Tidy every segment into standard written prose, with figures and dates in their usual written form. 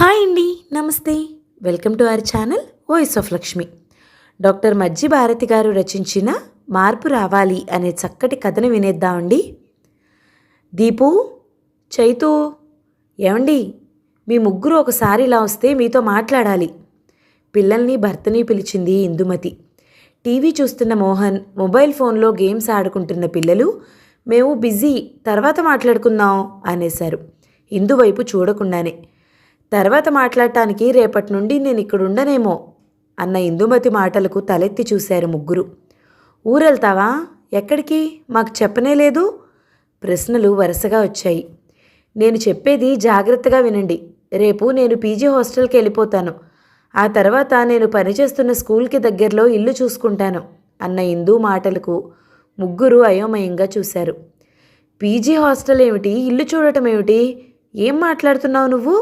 Hi అండి. నమస్తే. Welcome to our channel voice of Lakshmi. Doctor Majji Bharati garu రచించిన మార్పు రావాలి అనే చక్కటి కథను వినేద్దామండి. దీపు, చైతు, ఏమండి, మీ ముగ్గురు ఒకసారి ఇలా వస్తే మీతో మాట్లాడాలి. పిల్లల్ని భర్తని పిలిచింది ఇందుమతి. టీవీ చూస్తున్న మోహన్, మొబైల్ ఫోన్లో గేమ్స్ ఆడుకుంటున్న పిల్లలు మేము బిజీ, తర్వాత మాట్లాడుకుందాం అనేశారు ఇందు వైపు చూడకుండానే. తర్వాత మాట్లాడటానికి రేపటి నుండి నేను ఇక్కడుండనేమో అన్న ఇందుమతి మాటలకు తలెత్తి చూశారు ముగ్గురు. ఊరెళ్తావా? ఎక్కడికి? మాకు చెప్పనే లేదు. ప్రశ్నలు వరుసగా వచ్చాయి. నేను చెప్పేది జాగ్రత్తగా వినండి. రేపు నేను పీజీ హాస్టల్కి వెళ్ళిపోతాను. ఆ తర్వాత నేను పనిచేస్తున్న స్కూల్కి దగ్గరలో ఇల్లు చూసుకుంటాను అన్న ఇందు మాటలకు ముగ్గురు అయోమయంగా చూశారు. పీజీ హాస్టల్ ఏమిటి, ఇల్లు చూడటం ఏమిటి, ఏం మాట్లాడుతున్నావు నువ్వు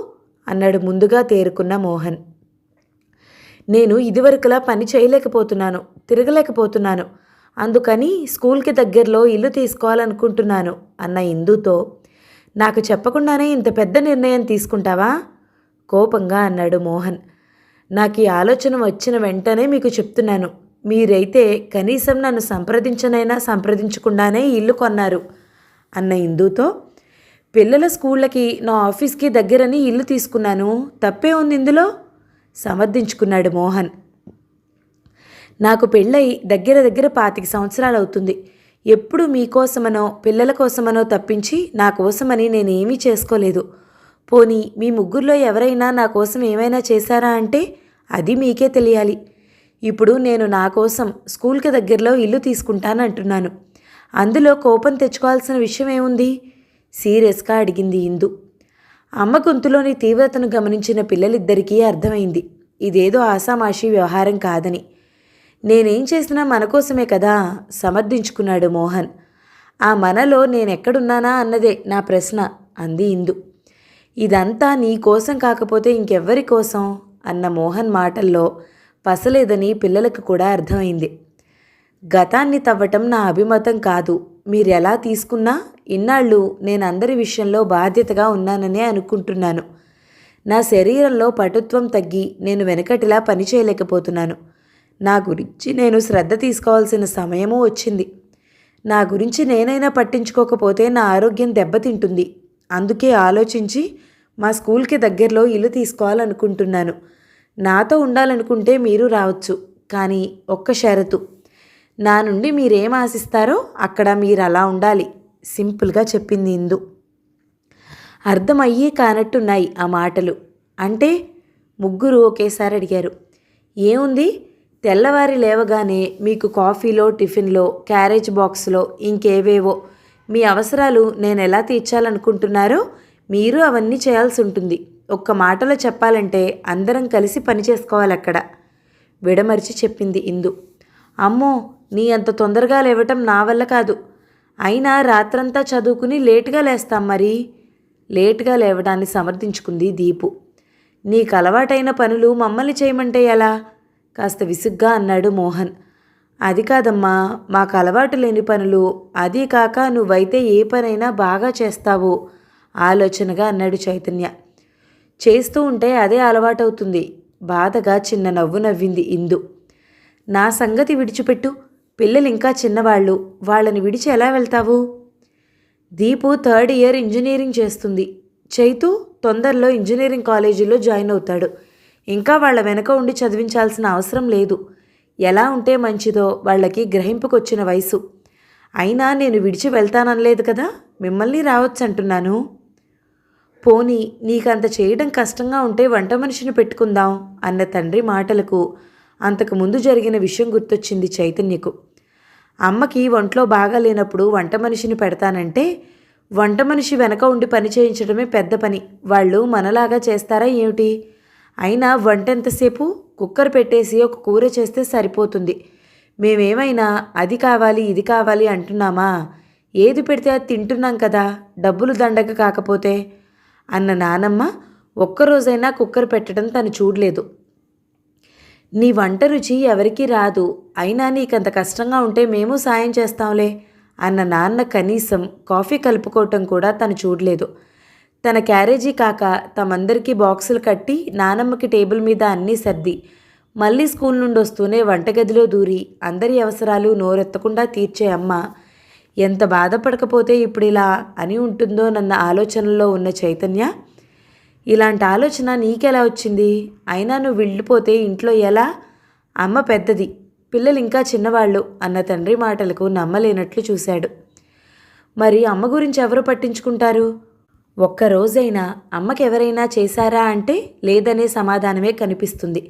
అన్నాడు ముందుగా తేరుకున్న మోహన్. నేను ఇదివరకులా పని చేయలేకపోతున్నాను, తిరగలేకపోతున్నాను. అందుకని స్కూల్కి దగ్గరలో ఇల్లు తీసుకోవాలనుకుంటున్నాను అన్న ఇందుతో, నాకు చెప్పకుండానే ఇంత పెద్ద నిర్ణయం తీసుకుంటావా కోపంగా అన్నాడు మోహన్. నాకు ఈ ఆలోచన వచ్చిన వెంటనే మీకు చెప్తున్నాను. మీరైతే కనీసం నన్ను సంప్రదించకుండానే ఇల్లు కొన్నారు అన్న ఇందుతో, పిల్లల స్కూళ్ళకి నా ఆఫీస్కి దగ్గరని ఇల్లు తీసుకున్నాను, తప్పే ఉంది ఇందులో సమర్థించుకున్నాడు మోహన్. నాకు పెళ్ళై దగ్గర 25 సంవత్సరాలు అవుతుంది. ఎప్పుడు మీకోసమనో పిల్లల కోసమనో తప్పించి నా కోసమని నేనేమీ చేసుకోలేదు. పోనీ మీ ముగ్గురులో ఎవరైనా నా కోసం ఏమైనా చేశారా అంటే అది మీకే తెలియాలి. ఇప్పుడు నేను నా కోసం స్కూల్కి దగ్గరలో ఇల్లు తీసుకుంటానంటున్నాను. అందులో కోపం తెచ్చుకోవాల్సిన విషయం ఏముంది? సీరియస్గా అడిగింది ఇందు. అమ్మ గొంతులోని తీవ్రతను గమనించిన పిల్లలిద్దరికీ అర్థమైంది ఇదేదో ఆషామాషీ వ్యవహారం కాదని. నేనేం చేసినా మన కోసమే కదా సమర్థించుకున్నాడు మోహన్. ఆ మనలో నేనెక్కడున్నానా అన్నదే నా ప్రశ్న అంది ఇందు. ఇదంతా నీ కోసం కాకపోతే ఇంకెవ్వరి కోసం అన్న మోహన్ మాటల్లో పసలేదని పిల్లలకు కూడా అర్థమైంది. గతాన్ని తవ్వటం నా అభిమతం కాదు. మీరెలా తీసుకున్నా ఇన్నాళ్ళు నేను అందరి విషయంలో బాధ్యతగా ఉన్నాననే అనుకుంటున్నాను. నా శరీరంలో పటుత్వం తగ్గి నేను వెనకటిలా పని చేయలేకపోతున్నాను. నా గురించి నేను శ్రద్ధ తీసుకోవాల్సిన సమయమూ వచ్చింది. నా గురించి నేనైనా పట్టించుకోకపోతే నా ఆరోగ్యం దెబ్బతింటుంది. అందుకే ఆలోచించి మా స్కూల్కి దగ్గరలో ఇల్లు తీసుకోవాలనుకుంటున్నాను. నాతో ఉండాలనుకుంటే మీరు రావచ్చు, కానీ ఒక్క షరతు. నా నుండి మీరేం ఆశిస్తారో అక్కడ మీరు అలా ఉండాలి సింపుల్గా చెప్పింది ఇందు. అర్థమయ్యే కానట్టున్నాయి ఆ మాటలు. అంటే ముగ్గురు ఒకేసారి అడిగారు. ఏముంది, తెల్లవారి లేవగానే మీకు కాఫీలో, టిఫిన్లో, క్యారేజ్ బాక్స్లో ఇంకేవేవో మీ అవసరాలు నేను ఎలా తీర్చాలనుకుంటున్నారో మీరు అవన్నీ చేయాల్సి ఉంటుంది. ఒక్క మాటలో చెప్పాలంటే అందరం కలిసి పని చేసుకోవాలి అక్కడ విడమరిచి చెప్పింది ఇందు. అమ్మో, నీ అంత తొందరగా లేవటం నా వల్ల కాదు. అయినా రాత్రంతా చదువుకుని లేటుగా లేస్తాం, మరి లేటుగా లేవడాన్ని సమర్థించుకుంది దీపు. నీకు అలవాటైన పనులు మమ్మల్ని చేయమంటే ఎలా కాస్త విసుగ్గా అన్నాడు మోహన్. అది కాదమ్మా, మాకు అలవాటు లేని పనులు, అదీ కాక నువ్వైతే ఏ పనైనా బాగా చేస్తావు ఆలోచనగా అన్నాడు చైతన్య. చేస్తూ ఉంటే అదే అలవాటవుతుంది బాధగా చిన్న నవ్వు నవ్వింది ఇందు. నా సంగతి విడిచిపెట్టు, పిల్లలు ఇంకా చిన్నవాళ్ళు, వాళ్ళని విడిచి ఎలా వెళ్తావు? దీపు 3rd ఇయర్ ఇంజనీరింగ్ చేస్తుంది. చైతు తొందరలో ఇంజనీరింగ్ కాలేజీలో జాయిన్ అవుతాడు. ఇంకా వాళ్ళ వెనక ఉండి చదివించాల్సిన అవసరం లేదు. ఎలా ఉంటే మంచిదో వాళ్ళకి గ్రహింపుకొచ్చిన వయసు. అయినా నేను విడిచి వెళ్తాననలేదు కదా, మిమ్మల్ని రావచ్చు అంటున్నాను. పోనీ నీకంత చేయడం కష్టంగా ఉంటే వంట మనిషిని పెట్టుకుందాం అన్న తండ్రి మాటలకు అంతకుముందు జరిగిన విషయం గుర్తొచ్చింది చైతన్యకు. అమ్మకి ఒంట్లో బాగా లేనప్పుడు వంట మనిషిని పెడతానంటే వంట మనిషి వెనక ఉండి పని చేయించడమే పెద్ద పని. వాళ్ళు మనలాగా చేస్తారా ఏమిటి? అయినా వంట ఎంతసేపు? కుక్కర్ పెట్టేసి ఒక కూర చేస్తే సరిపోతుంది. మేమేమైనా అది కావాలి ఇది కావాలి అంటున్నామా? ఏది పెడితే అది తింటున్నాం కదా, డబ్బులు దండగ కాకపోతే అన్న నానమ్మ ఒక్కరోజైనా కుక్కర్ పెట్టడం తను చూడలేదు. నీ వంట రుచి ఎవరికీ రాదు, అయినా నీకంత కష్టంగా ఉంటే మేము సాయం చేస్తాంలే అన్న నాన్న కనీసం కాఫీ కలుపుకోవటం కూడా తను చూడలేదు. తన క్యారేజీ కాక తమందరికీ బాక్సులు కట్టి నానమ్మకి టేబుల్ మీద అన్నీ సర్ది మళ్ళీ స్కూల్ నుండి వస్తూనే వంటగదిలో దూరి అందరి అవసరాలు నోరెత్తకుండా తీర్చే అమ్మ ఎంత బాధపడకపోతే ఇప్పుడు ఇలా అని ఉంటుందో నన్న ఆలోచనలో ఉన్న చైతన్య, ఇలాంటి ఆలోచన నీకెలా వచ్చింది? అయినా నువ్వు వెళ్ళిపోతే ఇంట్లో ఎలా? అమ్మ పెద్దది, పిల్లలు ఇంకా చిన్నవాళ్ళు అన్న తండ్రి మాటలకు నమ్మలేనట్లు చూశాడు. మరి అమ్మ గురించి ఎవరు పట్టించుకుంటారు? ఒక్కరోజైనా అమ్మకెవరైనా చేశారా అంటే లేదనే సమాధానమే కనిపిస్తుంది.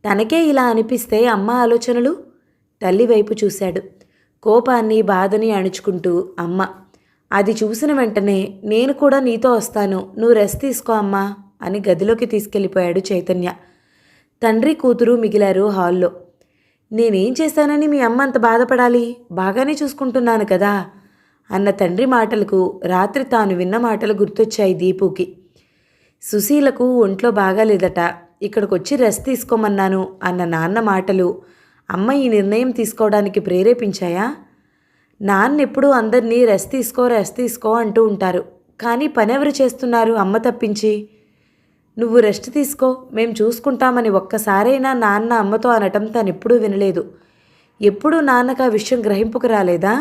తనకే ఇలా అనిపిస్తే అమ్మ ఆలోచనలు? తల్లి వైపు చూశాడు. కోపాన్ని బాధని అణుచుకుంటూ అమ్మ, అది చూసిన వెంటనే నేను కూడా నీతో వస్తాను, నువ్వు రెస్ట్ తీసుకో అమ్మా అని గదిలోకి తీసుకెళ్ళిపోయాడు చైతన్య. తండ్రి కూతురు మిగిలారు హాల్లో. నేనేం చేశానని మీ అమ్మ అంత బాధపడాలి? బాగానే చూసుకుంటున్నాను కదా అన్న తండ్రి మాటలకు రాత్రి తాను విన్న మాటలు గుర్తొచ్చాయి దీపుకి. సుశీలకు ఒంట్లో బాగాలేదట, ఇక్కడికొచ్చి రెస్ట్ తీసుకోమన్నాను అన్న నాన్న మాటలు అమ్మ ఈ నిర్ణయం తీసుకోవడానికి ప్రేరేపించాయా? నాన్నెప్పుడూ అందరినీ రెస్ట్ తీసుకో అంటూ ఉంటారు, కానీ పనెవరు చేస్తున్నారు అమ్మ తప్పించి? నువ్వు రెస్ట్ తీసుకో, మేం చూసుకుంటామని ఒక్కసారైనా నాన్న అమ్మతో అనటం తనెప్పుడూ వినలేదు. ఎప్పుడూ నాన్నకు ఆ విషయం గ్రహింపుకు రాలేదా?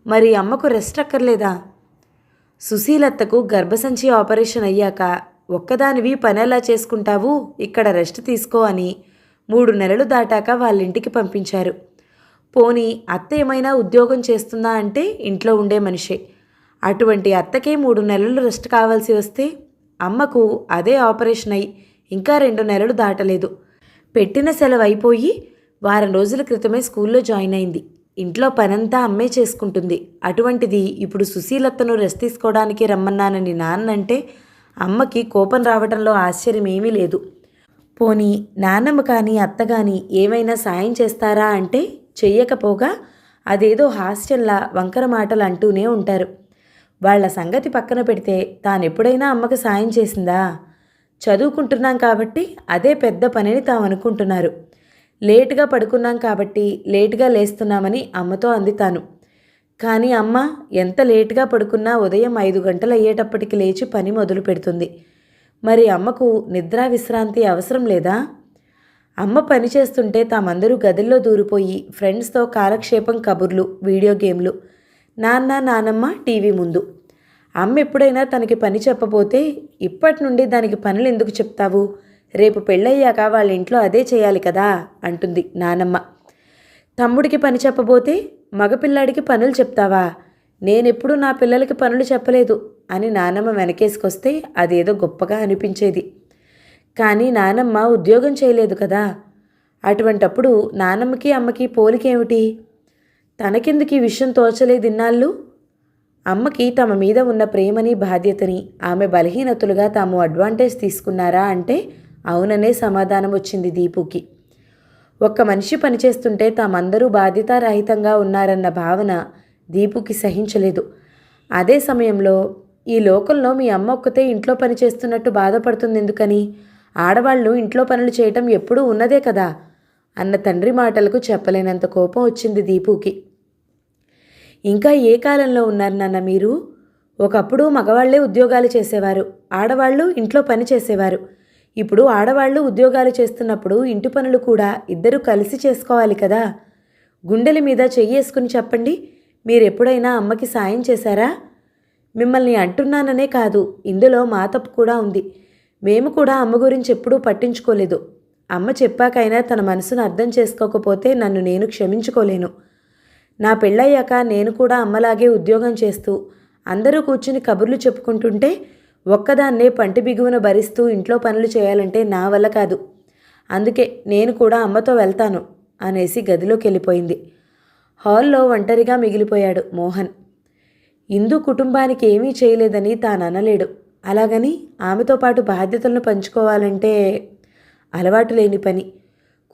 మరి అమ్మకు రెస్ట్ అక్కర్లేదా? సుశీలత్తకు గర్భసంచి ఆపరేషన్ అయ్యాక ఒక్కదానివి పనెలా చేసుకుంటావు, ఇక్కడ రెస్ట్ తీసుకో అని 3 నెలలు దాటాక వాళ్ళింటికి పంపించారు. పోనీ అత్త ఏమైనా ఉద్యోగం చేస్తుందా అంటే ఇంట్లో ఉండే మనిషే. అటువంటి అత్తకే 3 నెలలు రెస్ట్ కావాల్సి వస్తే అమ్మకు అదే ఆపరేషన్ అయి ఇంకా 2 నెలలు దాటలేదు. పెట్టిన సెలవు అయిపోయి వారం రోజుల క్రితమే స్కూల్లో జాయిన్ అయింది. ఇంట్లో పనంతా అమ్మే చేసుకుంటుంది. అటువంటిది ఇప్పుడు సుశీలత్తను రెస్ట్ తీసుకోవడానికి రమ్మన్నానని నాన్నంటే అమ్మకి కోపం రావడంలో ఆశ్చర్యమేమీ లేదు. పోనీ నాన్నమ్మ కానీ అత్త కానీ ఏమైనా సాయం చేస్తారా అంటే చెయ్యకపోగా అదేదో హాస్యంలా వంకర మాటలు అంటూనే ఉంటారు. వాళ్ల సంగతి పక్కన పెడితే తానెప్పుడైనా అమ్మకు సాయం చేసిందా? చదువుకుంటున్నాం కాబట్టి అదే పెద్ద పనిని తామనుకుంటున్నారు. లేటుగా పడుకున్నాం కాబట్టి లేటుగా లేస్తున్నామని అమ్మతో అంది తాను. కానీ అమ్మ ఎంత లేటుగా పడుకున్నా ఉదయం 5 గంటలు అయ్యేటప్పటికి లేచి పని మొదలు పెడుతుంది. మరి అమ్మకు నిద్రా విశ్రాంతి అవసరం లేదా? అమ్మ పని చేస్తుంటే తామందరూ గదుల్లో దూరిపోయి ఫ్రెండ్స్తో కాలక్షేపం, కబుర్లు, వీడియో గేమ్లు, నాన్నమ్మ టీవీ ముందు. అమ్మ ఎప్పుడైనా తనకి పని చెప్పబోతే ఇప్పటి నుండి దానికి పనులు ఎందుకు చెప్తావు, రేపు పెళ్ళయ్యాక వాళ్ళ ఇంట్లో అదే చేయాలి కదా అంటుంది నానమ్మ. తమ్ముడికి పని చెప్పబోతే మగపిల్లాడికి పనులు చెప్తావా, నేనెప్పుడూ నా పిల్లలకి పనులు చెప్పలేదు అని నానమ్మ వెనకేసుకొస్తే అదేదో గొప్పగా అనిపించేది. కానీ నానమ్మ ఉద్యోగం చేయలేదు కదా. అటువంటప్పుడు నానమ్మకి అమ్మకి పోలికేమిటి? తనకెందుకు ఈ విషయం తోచలేదు ఇన్నాళ్ళు? అమ్మకి తమ మీద ఉన్న ప్రేమని బాధ్యతని ఆమె బలహీనతలుగా తాము అడ్వాంటేజ్ తీసుకున్నారా అంటే అవుననే సమాధానం వచ్చింది దీపుకి. ఒక్క మనిషి పనిచేస్తుంటే తామందరూ బాధ్యతారహితంగా ఉన్నారన్న భావన దీపుకి సహించలేదు. అదే సమయంలో ఈ లోకంలో మీ అమ్మ ఒక్కతే ఇంట్లో పని చేస్తున్నట్టు బాధపడుతుంది ఎందుకని? ఆడవాళ్ళు ఇంట్లో పనులు చేయటం ఎప్పుడూ ఉన్నదే కదా అన్న తండ్రి మాటలకు చెప్పలేనంత కోపం వచ్చింది దీపుకి. ఇంకా ఏ కాలంలో ఉన్నారు నాన్న మీరు? ఒకప్పుడు మగవాళ్లే ఉద్యోగాలు చేసేవారు, ఆడవాళ్ళు ఇంట్లో పని చేసేవారు. ఇప్పుడు ఆడవాళ్ళు ఉద్యోగాలు చేస్తున్నప్పుడు ఇంటి పనులు కూడా ఇద్దరు కలిసి చేసుకోవాలి కదా. గుండెల మీద చెయ్యేసుకుని చెప్పండి, మీరెప్పుడైనా అమ్మకి సాయం చేశారా? మిమ్మల్ని అంటున్నాననే కాదు, ఇందులో మా తప్పు కూడా ఉంది. మేము కూడా అమ్మ గురించి ఎప్పుడూ పట్టించుకోలేదు. అమ్మ చెప్పాకైనా తన మనసును అర్థం చేసుకోకపోతే నన్ను నేను క్షమించుకోలేను. నా పెళ్ళయ్యాక నేను కూడా అమ్మలాగే ఉద్యోగం చేస్తూ అందరూ కూర్చుని కబుర్లు చెప్పుకుంటుంటే ఒక్కదాన్నే పంటి బిగువున భరిస్తూ ఇంట్లో పనులు చేయాలంటే నా వల్ల కాదు. అందుకే నేను కూడా అమ్మతో వెళ్తాను అనేసి గదిలోకి వెళ్ళిపోయింది. హాల్లో ఒంటరిగా మిగిలిపోయాడు మోహన్. ఇందు కుటుంబానికి ఏమీ చేయలేదని తాను అనలేడు. అలాగని ఆమెతో పాటు బాధ్యతలను పంచుకోవాలంటే అలవాటు లేని పని.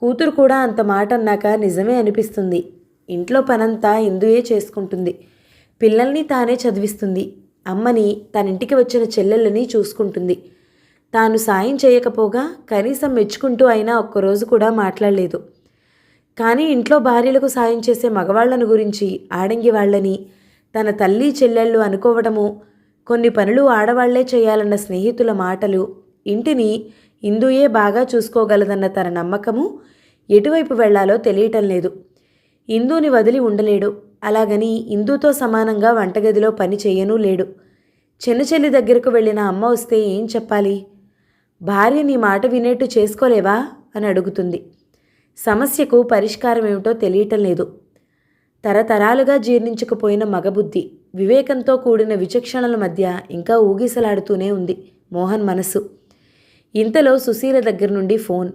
కూతురు కూడా అంత మాట అన్నాక నిజమే అనిపిస్తుంది. ఇంట్లో పనంతా ఇందుయే చేసుకుంటుంది. పిల్లల్ని తానే చదివిస్తుంది. అమ్మని తనింటికి వచ్చిన చెల్లెళ్ళని చూసుకుంటుంది. తాను సాయం చేయకపోగా కనీసం మెచ్చుకుంటూ అయినా ఒక్కరోజు కూడా మాట్లాడలేదు. కానీ ఇంట్లో భార్యలకు సాయం చేసే మగవాళ్లను గురించి ఆడంగి వాళ్ళని తన తల్లి చెల్లెళ్ళు అనుకోవడము కొన్ని పనులు ఆడవాళ్లే చేయాలన్న స్నేహితుల మాటలు, ఇంటిని ఇందుయే బాగా చూసుకోగలదన్న తన నమ్మకము ఎటువైపు వెళ్లాలో తెలియటం లేదు. ఇందూని వదిలి ఉండలేడు. అలాగని ఇందూతో సమానంగా వంటగదిలో పని చెయ్యనూ లేడు. చిన్న చెల్లి దగ్గరకు వెళ్ళిన అమ్మ వస్తే ఏం చెప్పాలి? భార్య నీ మాట వినేట్టు చేసుకోలేవా అని అడుగుతుంది. సమస్యకు పరిష్కారం ఏమిటో తెలియటం లేదు. తరతరాలుగా జీర్ణించుకుపోయిన మగబుద్ధి, వివేకంతో కూడిన విచక్షణల మధ్య ఇంకా ఊగిసలాడుతూనే ఉంది మోహన్ మనసు. ఇంతలో సుశీల దగ్గర నుండి ఫోన్.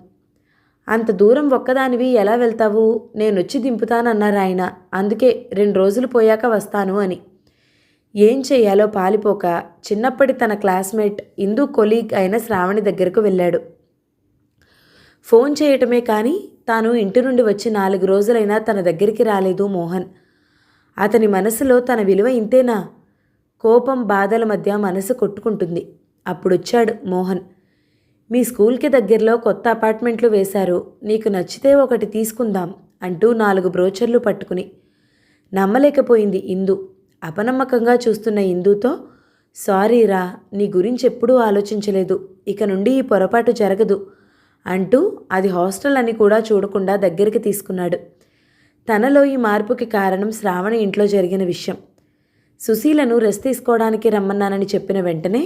అంత దూరం ఒక్కదానివి ఎలా వెళ్తావు? నేనొచ్చి దింపుతానన్నారు ఆయన. అందుకే 2 రోజులు పోయాక వస్తాను అని. ఏం చెయ్యాలో పాలిపోక చిన్నప్పటి తన క్లాస్మేట్ ఇందు కొలీగ్ అయిన శ్రావణి దగ్గరకు వెళ్ళాడు. ఫోన్ చేయటమే కానీ తాను ఇంటి నుండి వచ్చి 4 రోజులైనా తన దగ్గరికి రాలేదు మోహన్. అతని మనసులో తన విలువ ఇంతేనా? కోపం బాధల మధ్య మనసు కొట్టుకుంటుంది. అప్పుడొచ్చాడు మోహన్. మీ స్కూల్కి దగ్గరలో కొత్త అపార్ట్మెంట్లు వేశారు, నీకు నచ్చితే ఒకటి తీసుకుందాం అంటూ 4 బ్రోచర్లు పట్టుకుని. నమ్మలేకపోయింది ఇందు. అపనమ్మకంగా చూస్తున్న ఇందుతో, సారీరా, నీ గురించి ఎప్పుడూ ఆలోచించలేదు, ఇక నుండి ఈ పొరపాటు జరగదు అంటూ అది హాస్టల్ అని కూడా చూడకుండా దగ్గరికి తీసుకున్నాడు. తనలో ఈ మార్పుకి కారణం శ్రావణి ఇంట్లో జరిగిన విషయం. సుశీలను రెస్ట్ తీసుకోవడానికి రమ్మన్నానని చెప్పిన వెంటనే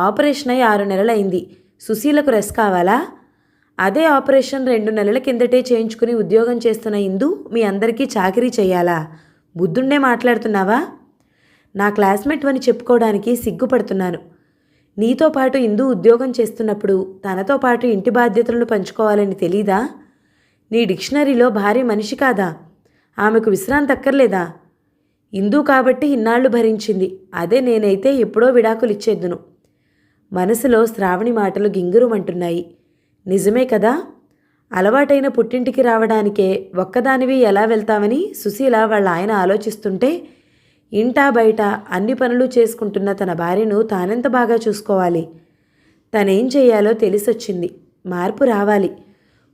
ఆపరేషన్ అయి 6 నెలలైంది. సుశీలకు రెస్ట్ కావాలా? అదే ఆపరేషన్ 2 నెలల కిందటే చేయించుకుని ఉద్యోగం చేస్తున్న ఇందు మీ అందరికీ చాకిరీ చేయాలా? బుద్ధుండే మాట్లాడుతున్నావా? నా క్లాస్మేట్ అని చెప్పుకోవడానికి సిగ్గుపడుతున్నాను. నీతో పాటు ఇందు ఉద్యోగం చేస్తున్నప్పుడు తనతో పాటు ఇంటి బాధ్యతలను పంచుకోవాలని తెలీదా? నీ డిక్షనరీలో భార్య మనిషి కాదా? ఆమెకు విశ్రాంతి అక్కర్లేదా? ఇందు కాబట్టి ఇన్నాళ్లు భరించింది. అదే నేనైతే ఎప్పుడో విడాకులు ఇచ్చేద్దును. మనసులో శ్రావణి మాటలు గింగురుమంటున్నాయి. నిజమే కదా? అలవాటైన పుట్టింటికి రావడానికే ఒక్కదానివి ఎలా వెళ్తామని సుశీల వాళ్ళ ఆయన ఆలోచిస్తుంటే, ఇంటా బయట అన్ని పనులు చేసుకుంటున్న తన భార్యను తానెంత బాగా చూసుకోవాలి? తనేం చేయాలో తెలిసొచ్చింది. మార్పు రావాలి.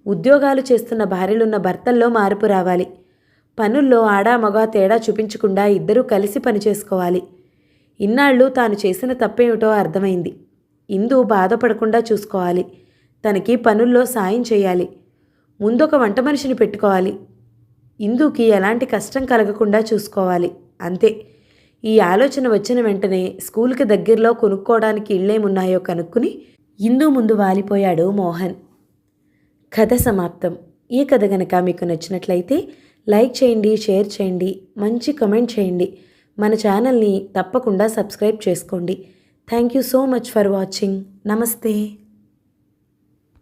ఉద్యోగాలు చేస్తున్న భార్యలున్న భర్తల్లో మార్పు రావాలి. పనుల్లో ఆడా మగ తేడా చూపించకుండా ఇద్దరూ కలిసి పనిచేసుకోవాలి. ఇన్నాళ్ళు తాను చేసిన తప్పేమిటో అర్థమైంది. ఇందు బాధపడకుండా చూసుకోవాలి. తనకి పనుల్లో సాయం చేయాలి. ముందొక వంట మనిషిని పెట్టుకోవాలి. ఇందుకి ఎలాంటి కష్టం కలగకుండా చూసుకోవాలి. అంతే. ఈ ఆలోచన వచ్చిన వెంటనే స్కూల్కి దగ్గరలో కొనుక్కోవడానికి ఇళ్ళేమున్నాయో కనుక్కుని ఇందు ముందు వాలిపోయాడు మోహన్. కథ సమాప్తం. ఈ కథ గనక మీకు నచ్చినట్లయితే లైక్ చేయండి, షేర్ చేయండి, మంచి కమెంట్ చేయండి. మన ఛానల్ని తప్పకుండా సబ్స్క్రైబ్ చేసుకోండి. Thank you so much for watching. నమస్తే.